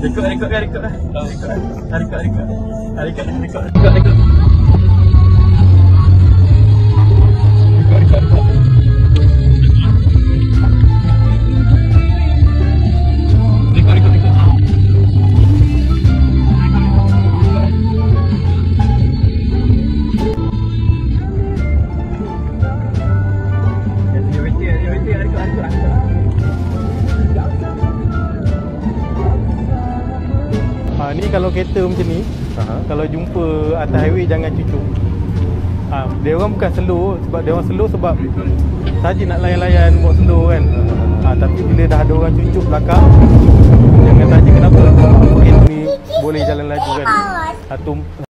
Rekod lah. Rekod. Ni kalau kereta macam ni, kalau jumpa atas highway jangan cucuk. Dia orang bukan slow, sebab dia orang slow sebab saja nak layan-layan buat slow kan. Tapi bila dah ada orang cucuk belakang, jangan tanya kenapa. Ni boleh jalan laju kan.